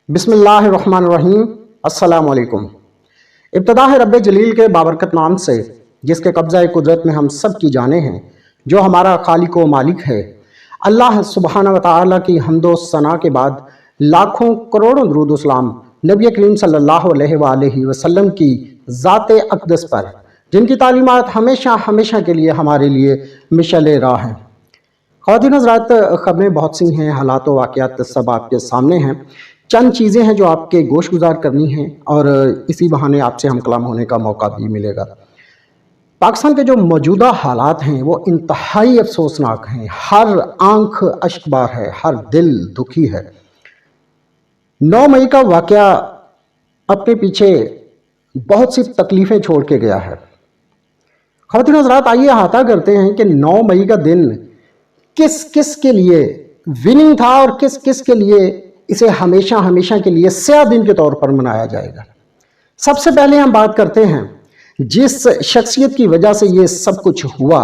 بسم اللہ الرحمن الرحیم۔ السلام علیکم۔ ابتدا ہے رب جلیل کے بابرکت نام سے، جس کے قبضہ قدرت میں ہم سب کی جانیں ہیں، جو ہمارا خالق و مالک ہے۔ اللہ سبحانہ و تعالیٰ کی حمد و ثنا کے بعد لاکھوں کروڑوں درود و سلام نبی کریم صلی اللہ علیہ وآلہ وسلم کی ذات اقدس پر، جن کی تعلیمات ہمیشہ ہمیشہ کے لیے ہمارے لیے مشعل راہ ہیں۔ خواتین حضرات، خبریں بہت سی ہیں، حالات و واقعات سب آپ کے سامنے ہیں۔ چند چیزیں ہیں جو آپ کے گوش گزار کرنی ہیں، اور اسی بہانے آپ سے ہم کلام ہونے کا موقع بھی ملے گا۔ پاکستان کے جو موجودہ حالات ہیں وہ انتہائی افسوسناک ہیں۔ ہر آنکھ اشک بار ہے، ہر دل دکھی ہے۔ 9 مئی کا واقعہ اپنے پیچھے بہت سی تکلیفیں چھوڑ کے گیا ہے۔ خواتین حضرات، آئیے احاطہ کرتے ہیں کہ 9 مئی کا دن کس کس کے لیے وننگ تھا اور کس کس کے لیے اسے ہمیشہ ہمیشہ کے لیے سیاہ دن کے طور پر منایا جائے گا۔ سب سے پہلے ہم بات کرتے ہیں جس شخصیت کی وجہ سے یہ سب کچھ ہوا،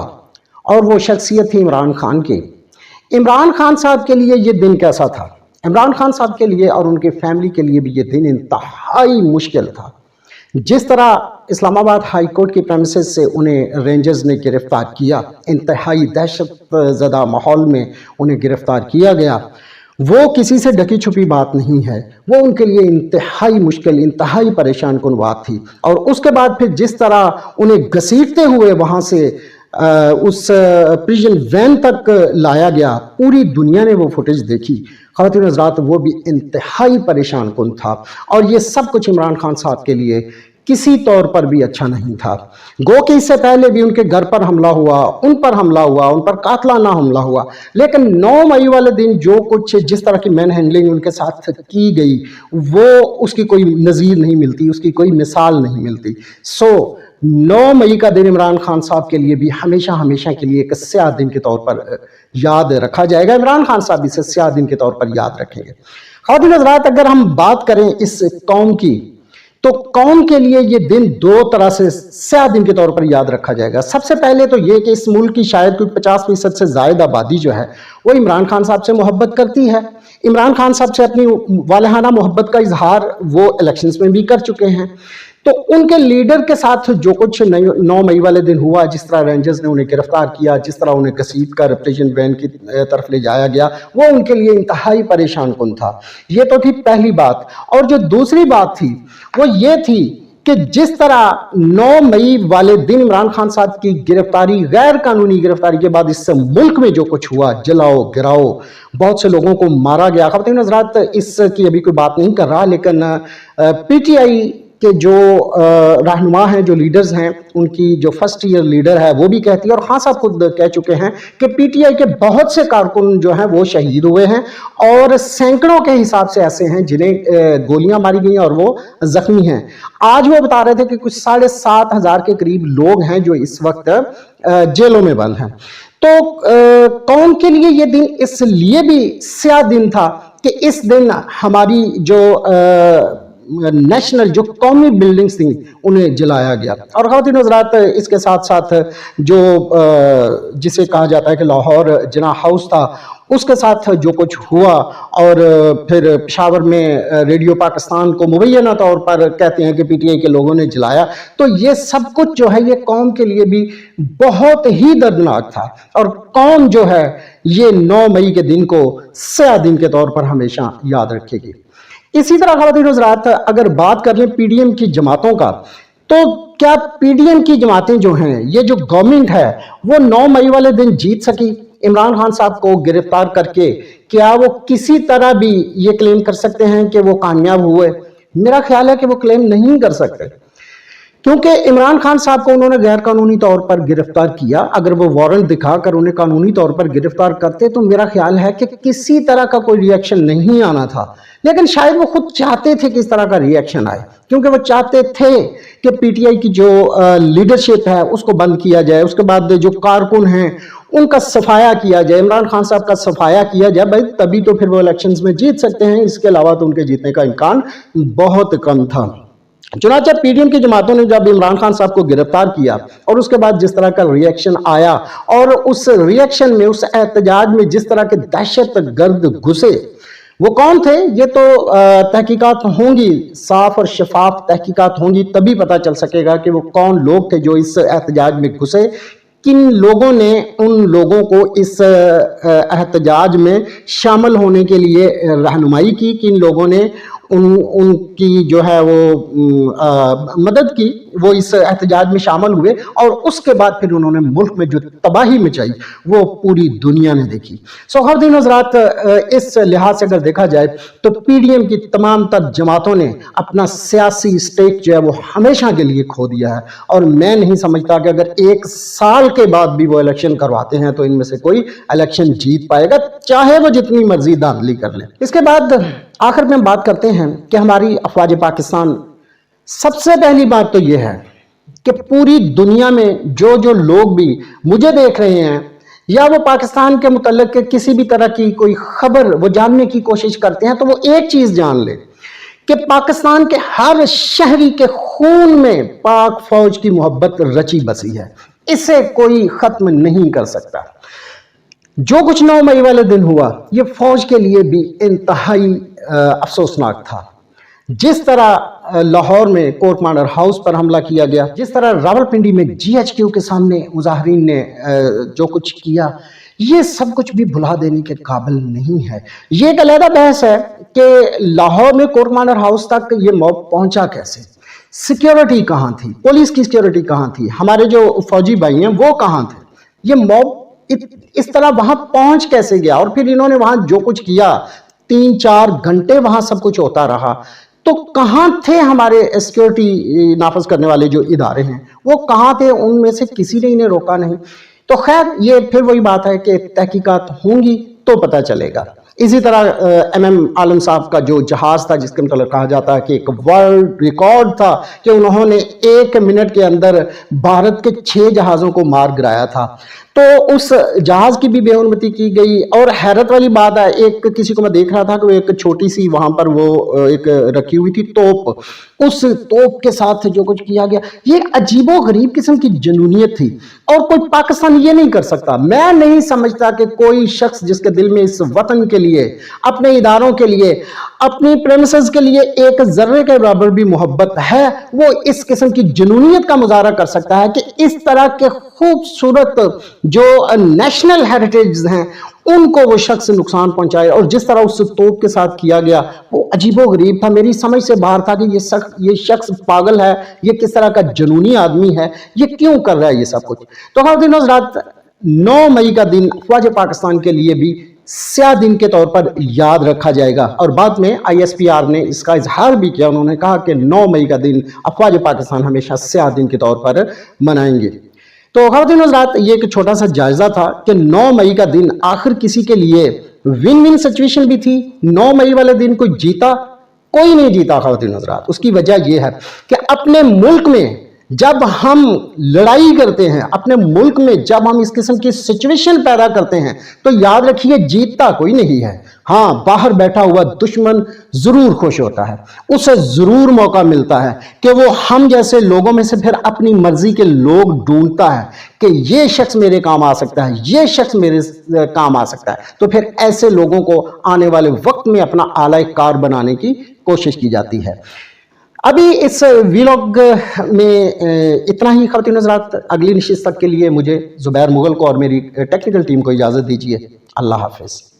اور وہ شخصیت تھی عمران خان کی۔ عمران خان صاحب کے لیے یہ دن کیسا تھا؟ عمران خان صاحب کے لیے اور ان کے فیملی کے لیے بھی یہ دن انتہائی مشکل تھا۔ جس طرح اسلام آباد ہائی کورٹ کی پریمیسز سے انہیں رینجرز نے گرفتار کیا، انتہائی دہشت زدہ ماحول میں انہیں گرفتار کیا گیا، وہ کسی سے ڈکی چھپی بات نہیں ہے۔ وہ ان کے لیے انتہائی مشکل، انتہائی پریشان کن بات تھی۔ اور اس کے بعد پھر جس طرح انہیں گھسیٹتے ہوئے وہاں سے اس پریزن وین تک لایا گیا، پوری دنیا نے وہ فوٹیج دیکھی۔ خواتین حضرات، وہ بھی انتہائی پریشان کن تھا، اور یہ سب کچھ عمران خان صاحب کے لیے کسی طور پر بھی اچھا نہیں تھا۔ گو کہ اس سے پہلے بھی ان کے گھر پر حملہ ہوا، ان پر حملہ ہوا، ان پر قاتلانہ حملہ ہوا، لیکن 9 مئی والے دن جو کچھ جس طرح کی مین ہینڈلنگ ان کے ساتھ کی گئی، وہ اس کی کوئی نظیر نہیں ملتی، اس کی کوئی مثال نہیں ملتی۔ 9 مئی کا دن عمران خان صاحب کے لیے بھی ہمیشہ ہمیشہ کے لیے ایک سیاہ دن کے طور پر یاد رکھا جائے گا۔ عمران خان صاحب اسے سیاہ دن کے طور پر یاد رکھیں گے۔ خواتین حضرات، اگر ہم بات کریں اس قوم کی، تو قوم کے لیے یہ دن 2 طرح سے سیاہ دن کے طور پر یاد رکھا جائے گا۔ سب سے پہلے تو یہ کہ اس ملک کی شاید کوئی 50% سے زائد آبادی جو ہے وہ عمران خان صاحب سے محبت کرتی ہے۔ عمران خان صاحب سے اپنی والہانہ محبت کا اظہار وہ الیکشنز میں بھی کر چکے ہیں۔ تو ان کے لیڈر کے ساتھ جو کچھ 9 مئی والے دن ہوا، جس طرح رینجرز نے انہیں گرفتار کیا، جس طرح انہیں گھسیٹ کر پریزن وین کی طرف لے جایا گیا، وہ ان کے لیے انتہائی پریشان کن تھا۔ یہ تو تھی پہلی بات۔ اور جو دوسری بات تھی وہ یہ تھی کہ جس طرح 9 مئی والے دن عمران خان صاحب کی گرفتاری، غیر قانونی گرفتاری کے بعد اس سے ملک میں جو کچھ ہوا، جلاؤ گراؤ، بہت سے لوگوں کو مارا گیا۔ خواتین حضرات، اس کی ابھی کوئی بات نہیں کر رہا، لیکن پی ٹی آئی کے جو رہنما ہیں، جو لیڈرز ہیں، ان کی جو فرسٹ ایئر لیڈر ہے وہ بھی کہتی ہے، اور خان صاحب خود کہہ چکے ہیں کہ پی ٹی آئی کے بہت سے کارکن جو ہیں وہ شہید ہوئے ہیں، اور سینکڑوں کے حساب سے ایسے ہیں جنہیں گولیاں ماری گئی اور وہ زخمی ہیں۔ آج وہ بتا رہے تھے کہ کچھ 7,500 کے قریب لوگ ہیں جو اس وقت جیلوں میں بند ہیں۔ تو قوم کے لیے یہ دن اس لیے بھی سیاہ دن تھا کہ اس دن ہماری جو نیشنل، جو قومی بلڈنگز تھیں، انہیں جلایا گیا۔ اور خواتین حضرات، اس کے ساتھ ساتھ جو جسے کہا جاتا ہے کہ لاہور جناح ہاؤس تھا، اس کے ساتھ جو کچھ ہوا، اور پھر پشاور میں ریڈیو پاکستان کو مبینہ طور پر کہتے ہیں کہ پی ٹی آئی کے لوگوں نے جلایا، تو یہ سب کچھ جو ہے یہ قوم کے لیے بھی بہت ہی دردناک تھا، اور قوم جو ہے یہ 9 مئی کے دن کو سیاہ دن کے طور پر ہمیشہ یاد رکھے گی۔ اسی طرح خواتین حضرات، اگر بات کر لیں پی ڈی ایم کی جماعتوں کا، تو کیا پی ڈی ایم کی جماعتیں جو ہیں، یہ جو گورنمنٹ ہے، وہ 9 مئی والے دن جیت سکی؟ عمران خان صاحب کو گرفتار کر کے کیا وہ کسی طرح بھی یہ کلیم کر سکتے ہیں کہ وہ کامیاب ہوئے؟ میرا خیال ہے کہ وہ کلیم نہیں کر سکتے، کیونکہ عمران خان صاحب کو انہوں نے غیر قانونی طور پر گرفتار کیا۔ اگر وہ وارنٹ دکھا کر انہیں قانونی طور پر گرفتار کرتے تو میرا خیال ہے کہ کسی طرح کا کوئی ری ایکشن نہیں آنا تھا، لیکن شاید وہ خود چاہتے تھے کہ اس طرح کا ری ایکشن آئے، کیونکہ وہ چاہتے تھے کہ پی ٹی آئی کی جو لیڈرشپ ہے اس کو بند کیا جائے، اس کے بعد جو کارکن ہیں ان کا صفایا کیا جائے، عمران خان صاحب کا صفایا کیا جائے، بھائی تبھی تو پھر وہ الیکشنز میں جیت سکتے ہیں، اس کے علاوہ تو ان کے جیتنے کا امکان بہت کم تھا۔ چنانچہ پی ڈی ایم کی جماعتوں نے جب عمران خان صاحب کو گرفتار کیا، اور اس کے بعد جس طرح کا ری ایکشن آیا، اور اس ری ایکشن میں، اس احتجاج میں جس طرح کے دہشت گرد گھسے، وہ کون تھے؟ یہ تو تحقیقات ہوں گی، صاف اور شفاف تحقیقات ہوں گی، تبھی پتہ چل سکے گا کہ وہ کون لوگ تھے جو اس احتجاج میں گھسے، کن لوگوں نے ان لوگوں کو اس احتجاج میں شامل ہونے کے لیے رہنمائی کی، کن لوگوں نے ان کی جو ہے وہ مدد کی، وہ اس احتجاج میں شامل ہوئے، اور اس کے بعد پھر انہوں نے ملک میں جو تباہی مچائی وہ پوری دنیا نے دیکھی۔ خواتین حضرات، اس لحاظ سے اگر دیکھا جائے تو پی ڈی ایم کی تمام تر جماعتوں نے اپنا سیاسی اسٹیک جو ہے وہ ہمیشہ کے لیے کھو دیا ہے، اور میں نہیں سمجھتا کہ اگر 1 سال کے بعد بھی وہ الیکشن کرواتے ہیں تو ان میں سے کوئی الیکشن جیت پائے گا، چاہے وہ جتنی مرضی دھاندلی کر لیں۔ اس کے بعد آخر میں بات کرتے ہیں کہ ہماری افواج پاکستان، سب سے پہلی بات تو یہ ہے کہ پوری دنیا میں جو لوگ بھی مجھے دیکھ رہے ہیں یا وہ پاکستان کے متعلق کسی بھی طرح کی کوئی خبر وہ جاننے کی کوشش کرتے ہیں، تو وہ ایک چیز جان لیں کہ پاکستان کے ہر شہری کے خون میں پاک فوج کی محبت رچی بسی ہے، اسے کوئی ختم نہیں کر سکتا۔ جو کچھ 9 مئی والے دن ہوا یہ فوج کے لیے بھی انتہائی افسوسناک تھا۔ جس طرح لاہور میں کورٹ مانڈر ہاؤس پر حملہ کیا گیا، جس طرح راولپنڈی میں جی ایچ کیو کے سامنے مظاہرین نے جو کچھ کیا، یہ سب کچھ بھی بھلا دینے کے قابل نہیں ہے۔ یہ ایک علیحدہ بحث ہے کہ لاہور میں کورٹ مانڈر ہاؤس تک یہ موب پہنچا کیسے، سیکیورٹی کہاں تھی، پولیس کی سیکیورٹی کہاں تھی، ہمارے جو فوجی بھائی ہیں وہ کہاں تھے، یہ موب اس طرح وہاں پہنچ کیسے گیا، اور پھر انہوں نے وہاں جو کچھ کیا 3-4 گھنٹے وہاں سب کچھ ہوتا رہا، تو کہاں تھے ہمارے سیکیورٹی نافذ کرنے والے جو ادارے ہیں، وہ کہاں تھے؟ ان میں سے کسی نے انہیں روکا نہیں۔ تو خیر یہ پھر وہی بات ہے کہ تحقیقات ہوں گی تو پتہ چلے گا۔ اسی طرح ایم عالم صاحب کا جو جہاز تھا جس کے متعلق کہا جاتا ہے کہ ایک ورلڈ ریکارڈ تھا کہ انہوں نے 1 منٹ کے اندر بھارت کے 6 جہازوں کو مار گرایا تھا، تو اس جہاز کی بھی بے حرمتی کی گئی۔ اور حیرت والی بات ہے، ایک کسی کو میں دیکھ رہا تھا کہ وہ ایک چھوٹی سی وہاں پر وہ ایک رکھی ہوئی تھی توپ، اس توپ کے ساتھ جو کچھ کیا گیا، یہ ایک عجیب و غریب قسم کی جنونیت تھی، اور کوئی پاکستان یہ نہیں کر سکتا۔ میں نہیں سمجھتا کہ کوئی شخص جس کے دل میں اس وطن کے لیے، اپنے اداروں کے لیے، اپنی پریمیسز کے لیے ایک ذرے کے برابر بھی محبت ہے، وہ اس قسم کی جنونیت کا مظاہرہ کر سکتا ہے کہ اس طرح کے خوبصورت جو نیشنل ہیریٹیج ہیں ان کو وہ شخص نقصان پہنچائے، اور جس طرح اس توپ کے ساتھ کیا گیا وہ عجیب و غریب تھا، میری سمجھ سے باہر تھا کہ یہ شخص پاگل ہے، یہ کس طرح کا جنونی آدمی ہے، یہ کیوں کر رہا ہے یہ سب کچھ۔ تو خواتین حضرات، 9 مئی کا دن افواج پاکستان کے لیے بھی سیاہ دن کے طور پر یاد رکھا جائے گا، اور بعد میں آئی ایس پی آر نے اس کا اظہار بھی کیا، انہوں نے کہا کہ 9 مئی کا دن افواج پاکستان ہمیشہ سیاہ دن کے طور پر منائیں گے۔ تو خواتین حضرات، یہ ایک چھوٹا سا جائزہ تھا کہ 9 مئی کا دن آخر کسی کے لیے ون ون سچویشن بھی تھی۔ 9 مئی والے دن کوئی جیتا؟ کوئی نہیں جیتا خواتین حضرات۔ اس کی وجہ یہ ہے کہ اپنے ملک میں جب ہم لڑائی کرتے ہیں، اپنے ملک میں جب ہم اس قسم کی سچویشن پیدا کرتے ہیں، تو یاد رکھیے جیتتا کوئی نہیں ہے۔ ہاں، باہر بیٹھا ہوا دشمن ضرور خوش ہوتا ہے، اسے ضرور موقع ملتا ہے کہ وہ ہم جیسے لوگوں میں سے پھر اپنی مرضی کے لوگ ڈھونڈتا ہے کہ یہ شخص میرے کام آ سکتا ہے، یہ شخص میرے کام آ سکتا ہے، تو پھر ایسے لوگوں کو آنے والے وقت میں اپنا اعلی کار بنانے کی کوشش کی جاتی ہے۔ ابھی اس ویلاگ میں اتنا ہی خواتین حضرات۔ اگلی نشست تک کے لیے مجھے زبیر مغل کو اور میری ٹیکنیکل ٹیم کو اجازت دیجیے۔ اللہ حافظ۔